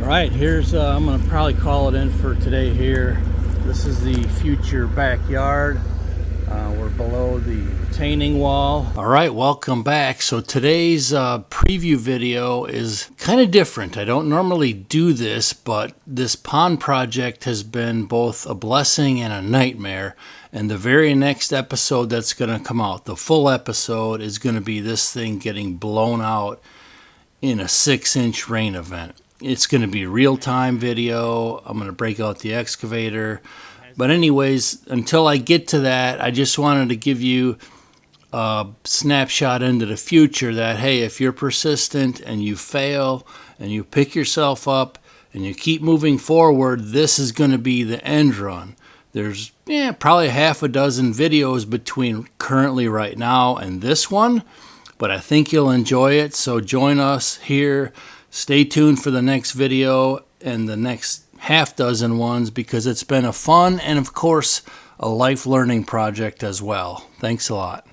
Alright, here's, I'm going to probably call it in for today here. This is the future backyard. We're below the retaining wall. Alright, welcome back. So today's preview video is kind of different. I don't normally do this, but this pond project has been both a blessing and a nightmare. And the very next episode that's going to come out, the full episode, is going to be this thing getting blown out in a 6-inch rain event. It's going to be real-time video. I'm going to break out the excavator. But anyways, until I get to that, I just wanted to give you a snapshot into the future that, hey, if you're persistent and you fail and you pick yourself up and you keep moving forward, this is going to be the end run. There's probably half a dozen videos between currently right now and this one, but I think you'll enjoy it. So join us here. Stay tuned for the next video and the next half dozen ones, because it's been a fun and, of course, a life learning project as well. Thanks a lot.